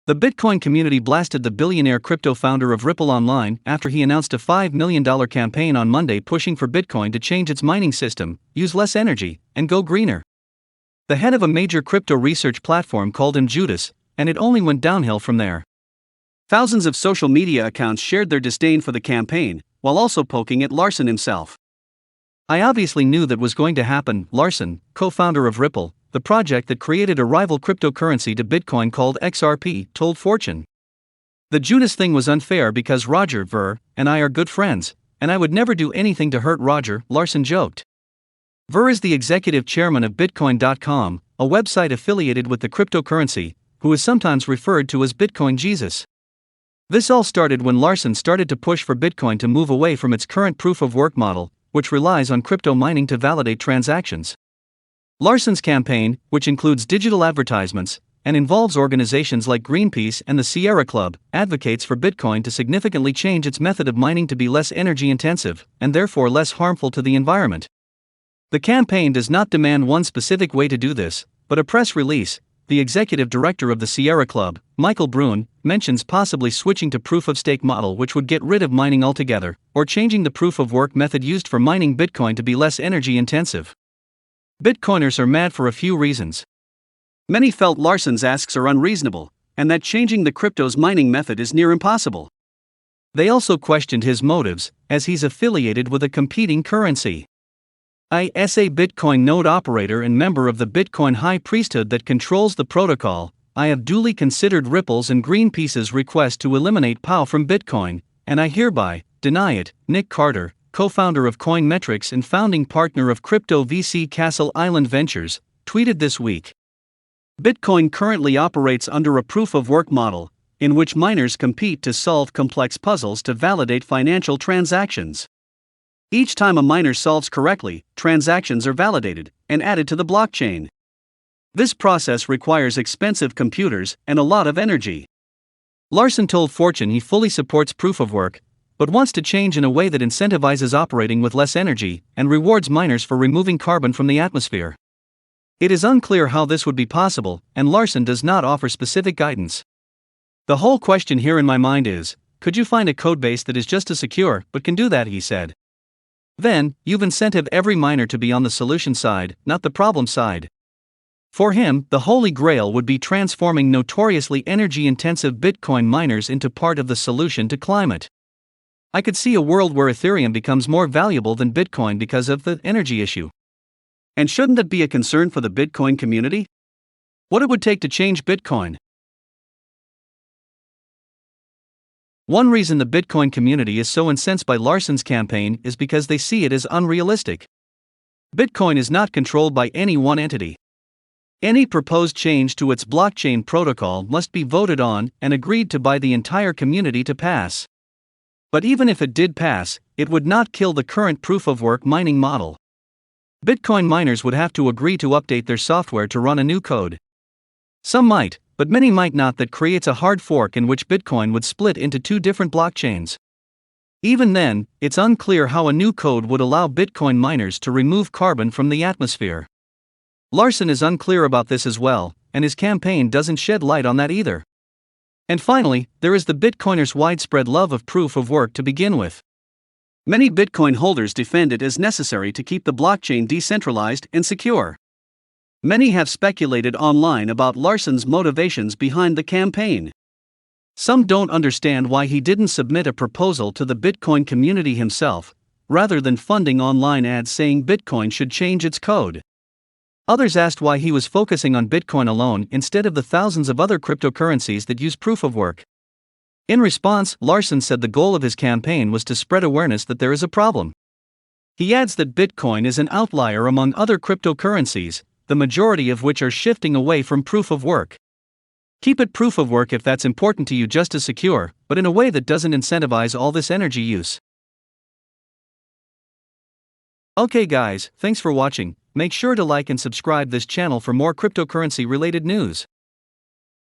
The Bitcoin community blasted the billionaire crypto founder of Ripple online after he announced a $5 million campaign on Monday pushing for Bitcoin to change its mining system, use less energy, and go greener. The head of a major crypto research platform called him Judas, and it only went downhill from there. Thousands of social media accounts shared their disdain for the campaign, while also poking at Larsen himself. "I obviously knew that was going to happen," Larsen, co-founder of Ripple, the project that created a rival cryptocurrency to Bitcoin called XRP, told Fortune. "The Judas thing was unfair because Roger Ver and I are good friends, and I would never do anything to hurt Roger," Larsen joked. Ver is the executive chairman of Bitcoin.com, a website affiliated with the cryptocurrency, who is sometimes referred to as Bitcoin Jesus. This all started when Larsen started to push for Bitcoin to move away from its current proof-of-work model, which relies on crypto mining to validate transactions. Larsen's campaign, which includes digital advertisements and involves organizations like Greenpeace and the Sierra Club, advocates for Bitcoin to significantly change its method of mining to be less energy-intensive and therefore less harmful to the environment. The campaign does not demand one specific way to do this, but a press release. The executive director of the Sierra Club, Michael Brune, mentions possibly switching to proof-of-stake model, which would get rid of mining altogether, or changing the proof-of-work method used for mining Bitcoin to be less energy-intensive. Bitcoiners are mad for a few reasons. Many felt Larsen's asks are unreasonable, and that changing the crypto's mining method is near impossible. They also questioned his motives, as he's affiliated with a competing currency. As a Bitcoin node operator and member of the Bitcoin High Priesthood that controls the protocol, I have duly considered Ripple's and Greenpeace's request to eliminate POW from Bitcoin, and I hereby deny it, Nick Carter, co-founder of Coinmetrics and founding partner of crypto VC Castle Island Ventures, tweeted this week. Bitcoin currently operates under a proof-of-work model, in which miners compete to solve complex puzzles to validate financial transactions. Each time a miner solves correctly, transactions are validated and added to the blockchain. This process requires expensive computers and a lot of energy. Larsen told Fortune he fully supports proof-of-work, but wants to change in a way that incentivizes operating with less energy and rewards miners for removing carbon from the atmosphere. It is unclear how this would be possible, and Larsen does not offer specific guidance. "The whole question here in my mind is, could you find a codebase that is just as secure but can do that?" he said. "Then, you've incentive every miner to be on the solution side, not the problem side." For him, the holy grail would be transforming notoriously energy-intensive Bitcoin miners into part of the solution to climate. "I could see a world where Ethereum becomes more valuable than Bitcoin because of the energy issue. And shouldn't that be a concern for the Bitcoin community? What it would take to change Bitcoin?" One reason the Bitcoin community is so incensed by Larsen's campaign is because they see it as unrealistic. Bitcoin is not controlled by any one entity. Any proposed change to its blockchain protocol must be voted on and agreed to by the entire community to pass. But even if it did pass, it would not kill the current proof-of-work mining model. Bitcoin miners would have to agree to update their software to run a new code. Some might, but many might not. That creates a hard fork in which Bitcoin would split into two different blockchains. Even then, it's unclear how a new code would allow Bitcoin miners to remove carbon from the atmosphere. Larsen is unclear about this as well, and his campaign doesn't shed light on that either. And finally, there is the Bitcoiners' widespread love of proof-of-work to begin with. Many Bitcoin holders defend it as necessary to keep the blockchain decentralized and secure. Many have speculated online about Larsen's motivations behind the campaign. Some don't understand why he didn't submit a proposal to the Bitcoin community himself, rather than funding online ads saying Bitcoin should change its code. Others asked why he was focusing on Bitcoin alone instead of the thousands of other cryptocurrencies that use proof-of-work. In response, Larsen said the goal of his campaign was to spread awareness that there is a problem. He adds that Bitcoin is an outlier among other cryptocurrencies, the majority of which are shifting away from proof-of-work. Keep it proof-of-work if that's important to you, just as secure, but in a way that doesn't incentivize all this energy use. Okay guys, thanks for watching. Make sure to like and subscribe this channel for more cryptocurrency related news.